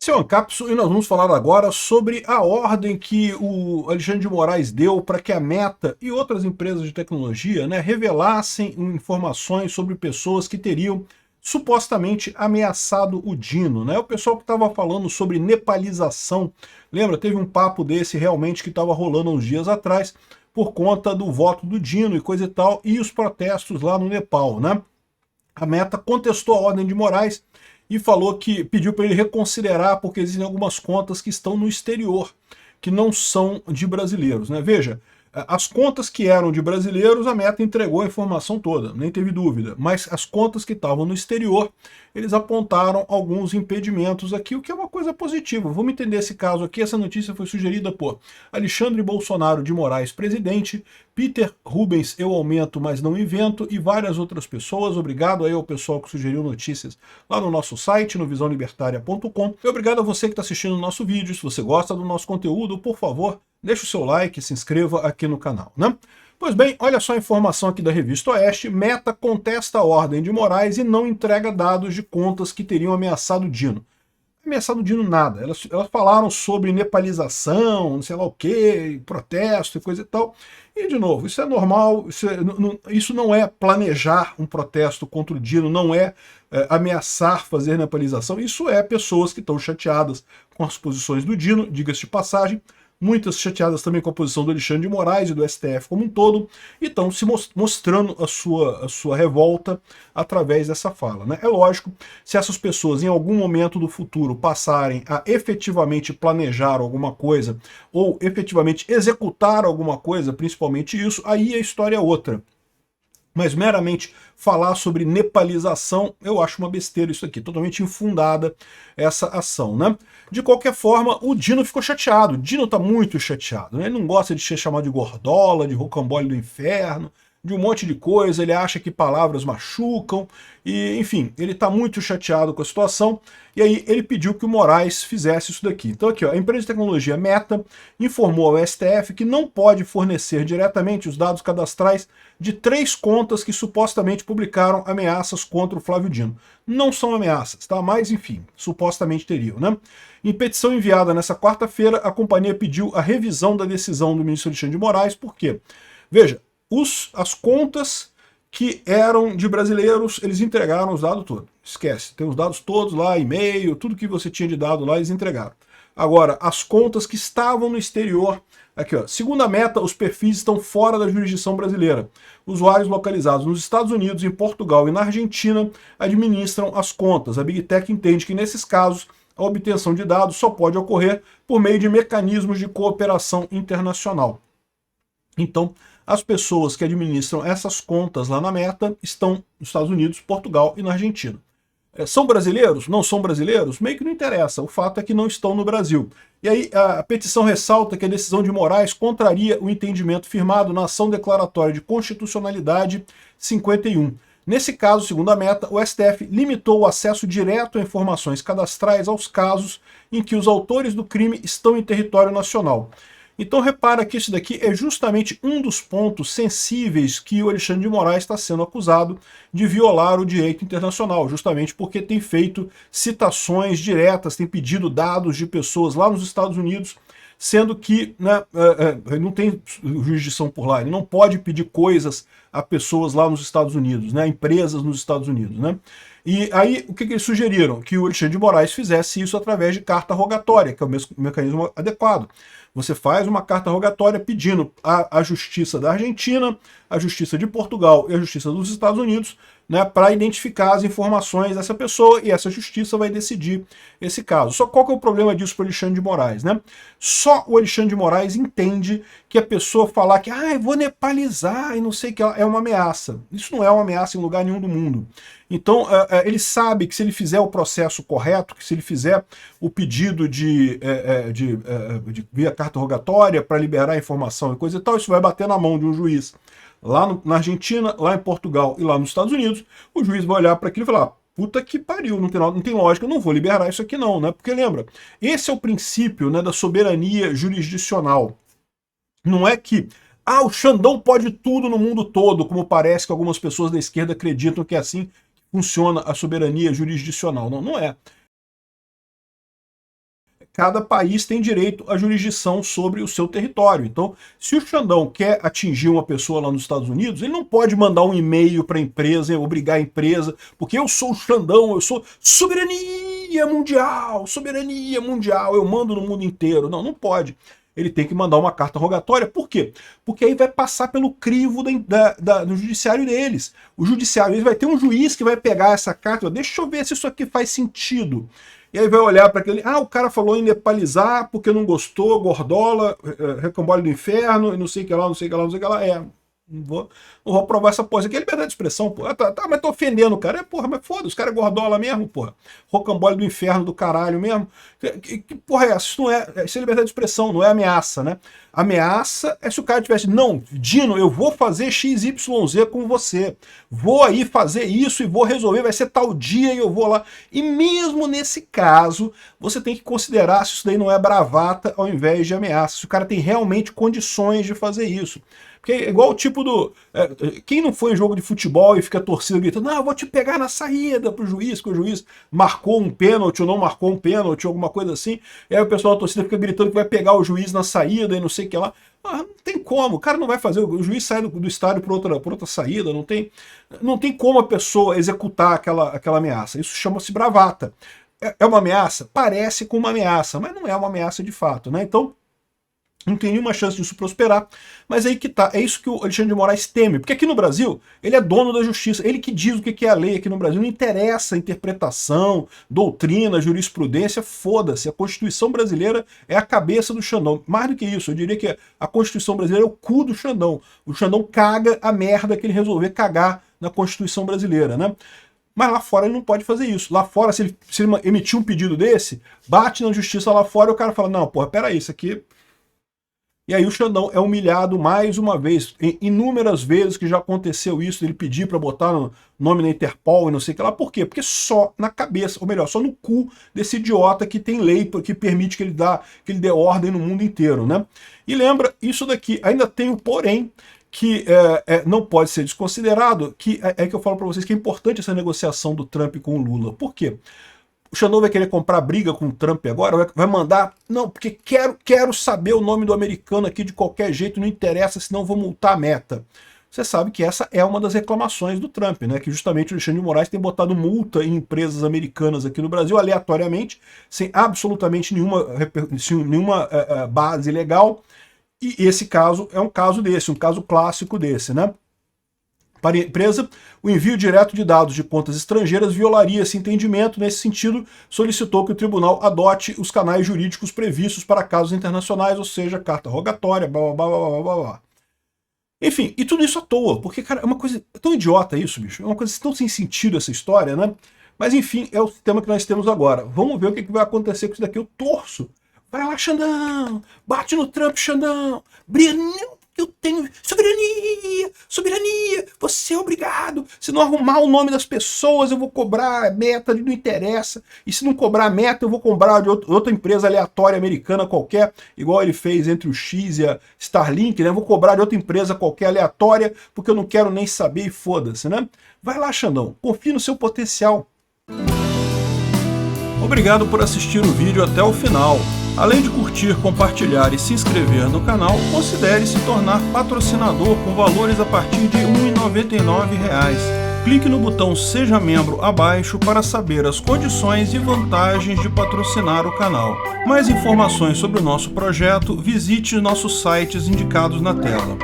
Esse é o Ancapsu e nós vamos falar agora sobre a ordem que o Alexandre de Moraes deu para que a Meta e outras empresas de tecnologia, né, revelassem informações sobre pessoas que teriam supostamente ameaçado o Dino, né? O pessoal que estava falando sobre nepalização, lembra? Teve um papo desse realmente que estava rolando uns dias atrás por conta do voto do Dino e coisa e tal, e os protestos lá no Nepal, né? A Meta contestou a ordem de Moraes e falou que pediu para ele reconsiderar porque existem algumas contas que estão no exterior, que não são de brasileiros, né? Veja, as contas que eram de brasileiros, a Meta entregou a informação toda, nem teve dúvida. Mas as contas que estavam no exterior, eles apontaram alguns impedimentos aqui, o que é uma coisa positiva. Vamos entender esse caso aqui. Essa notícia foi sugerida por Alexandre Bolsonaro de Moraes, presidente, Peter Rubens, eu aumento, mas não invento, e várias outras pessoas. Obrigado aí ao pessoal que sugeriu notícias lá no nosso site, no visãolibertaria.com. E obrigado a você que está assistindo o nosso vídeo. Se você gosta do nosso conteúdo, por favor, deixa o seu like, se inscreva aqui no canal, né? Pois bem, olha só a informação aqui da Revista Oeste. Meta contesta a ordem de Moraes e não entrega dados de contas que teriam ameaçado Dino. Ameaçado Dino nada. Elas falaram sobre nepalização, não sei lá o que, protesto e coisa e tal. E, de novo, isso é normal, isso não é planejar um protesto contra o Dino, não é, ameaçar fazer nepalização. Isso é pessoas que estão chateadas com as posições do Dino, diga-se de passagem, muitas chateadas também com a posição do Alexandre de Moraes e do STF como um todo, e estão se mostrando a sua revolta através dessa fala, né? É lógico, se essas pessoas em algum momento do futuro passarem a efetivamente planejar alguma coisa, ou efetivamente executar alguma coisa, principalmente isso, aí a história é outra. Mas meramente falar sobre nepalização, eu acho uma besteira isso aqui, totalmente infundada essa ação, né? De qualquer forma, o Dino ficou chateado, o Dino tá muito chateado, né? Ele não gosta de ser chamado de gordola, de rocambole do inferno, de um monte de coisa, ele acha que palavras machucam, e enfim, ele está muito chateado com a situação, e aí ele pediu que o Moraes fizesse isso daqui. Então aqui, ó, a empresa de tecnologia Meta informou ao STF que não pode fornecer diretamente os dados cadastrais de 3 contas que supostamente publicaram ameaças contra o Flávio Dino. Não são ameaças, tá? Mas enfim, supostamente teriam, né? Em petição enviada nessa quarta-feira, a companhia pediu a revisão da decisão do ministro Alexandre de Moraes, por quê? Veja, as contas que eram de brasileiros, eles entregaram os dados todos. Esquece, tem os dados todos lá, e-mail, tudo que você tinha de dado lá, eles entregaram. Agora, as contas que estavam no exterior, aqui ó, segundo a Meta, os perfis estão fora da jurisdição brasileira. Usuários localizados nos Estados Unidos, em Portugal e na Argentina administram as contas. A Big Tech entende que nesses casos, a obtenção de dados só pode ocorrer por meio de mecanismos de cooperação internacional. Então, as pessoas que administram essas contas lá na Meta estão nos Estados Unidos, Portugal e na Argentina. São brasileiros? Não são brasileiros? Meio que não interessa, o fato é que não estão no Brasil. E aí a petição ressalta que a decisão de Moraes contraria o entendimento firmado na ação declaratória de constitucionalidade 51. Nesse caso, segundo a Meta, o STF limitou o acesso direto a informações cadastrais aos casos em que os autores do crime estão em território nacional. Então repara que isso daqui é justamente um dos pontos sensíveis que o Alexandre de Moraes está sendo acusado de violar o direito internacional, justamente porque tem feito citações diretas, tem pedido dados de pessoas lá nos Estados Unidos, sendo que, né, não tem jurisdição por lá, ele não pode pedir coisas a pessoas lá nos Estados Unidos, né, empresas nos Estados Unidos, né? E aí, o que eles sugeriram? Que o Alexandre de Moraes fizesse isso através de carta rogatória, que é o mecanismo adequado. Você faz uma carta rogatória pedindo à Justiça da Argentina, à Justiça de Portugal e à Justiça dos Estados Unidos, né, para identificar as informações dessa pessoa, e essa justiça vai decidir esse caso. Só qual que é o problema disso para o Alexandre de Moraes, né? Só o Alexandre de Moraes entende que a pessoa falar que vou nepalizar e não sei o que é uma ameaça. Isso não é uma ameaça em lugar nenhum do mundo. Então, ele sabe que se ele fizer o processo correto, que se ele fizer o pedido via carta rogatória para liberar a informação e coisa e tal, isso vai bater na mão de um juiz lá na Argentina, lá em Portugal e lá nos Estados Unidos. O juiz vai olhar para aquilo e falar: puta que pariu, não tem lógica, eu não vou liberar isso aqui não, né? Porque lembra, esse é o princípio, né, da soberania jurisdicional. Não é que o Xandão pode tudo no mundo todo, como parece que algumas pessoas da esquerda acreditam que é assim que funciona a soberania jurisdicional. Não, não é. cada país tem direito à jurisdição sobre o seu território. Então, se o Xandão quer atingir uma pessoa lá nos Estados Unidos, ele não pode mandar um e-mail para a empresa, obrigar a empresa, porque eu sou o Xandão, eu sou soberania mundial, eu mando no mundo inteiro. Não, não pode. Ele tem que mandar uma carta rogatória. Por quê? Porque aí vai passar pelo crivo do judiciário deles. O judiciário deles vai ter um juiz que vai pegar essa carta e vai, deixa eu ver se isso aqui faz sentido. E aí vai olhar para aquele, o cara falou em nepalizar porque não gostou, gordola, recambole do inferno, e não sei o que lá, não sei o que lá, não sei o que lá. Não vou aprovar essa porra. Isso aqui é liberdade de expressão, porra. Mas tô ofendendo o cara. Porra, mas foda-se, os caras é gordola mesmo, porra. Rocambole do inferno do caralho mesmo. Que porra é essa? Isso é liberdade de expressão, não é ameaça, né? Ameaça é se o cara tivesse, não, Dino, eu vou fazer XYZ com você. Vou aí fazer isso e vou resolver, vai ser tal dia e eu vou lá. E mesmo nesse caso, você tem que considerar se isso daí não é bravata ao invés de ameaça. Se o cara tem realmente condições de fazer isso. Porque é igual o tipo do... quem não foi em jogo de futebol e fica torcendo gritando, eu vou te pegar na saída pro juiz, que o juiz marcou um pênalti ou não marcou um pênalti, alguma coisa assim, e aí o pessoal da torcida fica gritando que vai pegar o juiz na saída e não sei o que lá. Não tem como, o cara não vai fazer, o juiz sai do estádio por outra saída, não tem como a pessoa executar aquela ameaça. Isso chama-se bravata. É uma ameaça? Parece com uma ameaça, mas não é uma ameaça de fato, né? Então, não tem nenhuma chance disso prosperar, mas aí que tá, é isso que o Alexandre de Moraes teme, porque aqui no Brasil, ele é dono da justiça, ele que diz o que é a lei aqui no Brasil, não interessa a interpretação, doutrina, jurisprudência, foda-se, a Constituição brasileira é a cabeça do Xandão, mais do que isso, eu diria que a Constituição brasileira é o cu do Xandão, o Xandão caga a merda que ele resolver cagar na Constituição brasileira, né? Mas lá fora ele não pode fazer isso. Lá fora, se ele emitir um pedido desse, bate na justiça lá fora e o cara fala, não, porra, peraí, isso aqui... E aí o Xandão é humilhado mais uma vez, inúmeras vezes que já aconteceu isso, ele pedir para botar no nome na Interpol e não sei o que lá. Por quê? Porque só na cabeça, ou melhor, só no cu desse idiota que tem lei que permite que ele dê ordem no mundo inteiro, né? E lembra, isso daqui ainda tem o porém, que não pode ser desconsiderado, que é que eu falo para vocês que é importante essa negociação do Trump com o Lula. Por quê? O Xandão vai querer comprar briga com o Trump agora? Vai mandar? Não, porque quero saber o nome do americano aqui de qualquer jeito, não interessa, senão vou multar a Meta. Você sabe que essa é uma das reclamações do Trump, né? Que justamente o Alexandre de Moraes tem botado multa em empresas americanas aqui no Brasil, aleatoriamente, sem absolutamente nenhuma base legal. E esse caso é um caso desse, um caso clássico desse, né? Para a empresa, o envio direto de dados de contas estrangeiras violaria esse entendimento. Nesse sentido, solicitou que o tribunal adote os canais jurídicos previstos para casos internacionais, ou seja, carta rogatória, blá, blá, blá, blá, blá, blá. Enfim, e tudo isso à toa, porque, cara, é uma coisa tão idiota isso, bicho. É uma coisa tão sem sentido essa história, né? Mas, enfim, é o sistema que nós temos agora. Vamos ver o que vai acontecer com isso daqui. Eu torço. Vai lá, Xandão! Bate no Trump, Xandão! Briga, não! Eu tenho soberania, você é obrigado. Se não arrumar o nome das pessoas, eu vou cobrar a Meta, não interessa. E se não cobrar a Meta, eu vou cobrar de outra empresa aleatória americana qualquer, igual ele fez entre o X e a Starlink, né? Eu vou cobrar de outra empresa qualquer aleatória, porque eu não quero nem saber e foda-se, né? Vai lá, Xandão, confie no seu potencial. Obrigado por assistir o vídeo até o final. Além de curtir, compartilhar e se inscrever no canal, considere se tornar patrocinador com valores a partir de R$ 1,99. Clique no botão Seja Membro abaixo para saber as condições e vantagens de patrocinar o canal. Mais informações sobre o nosso projeto, visite nossos sites indicados na tela.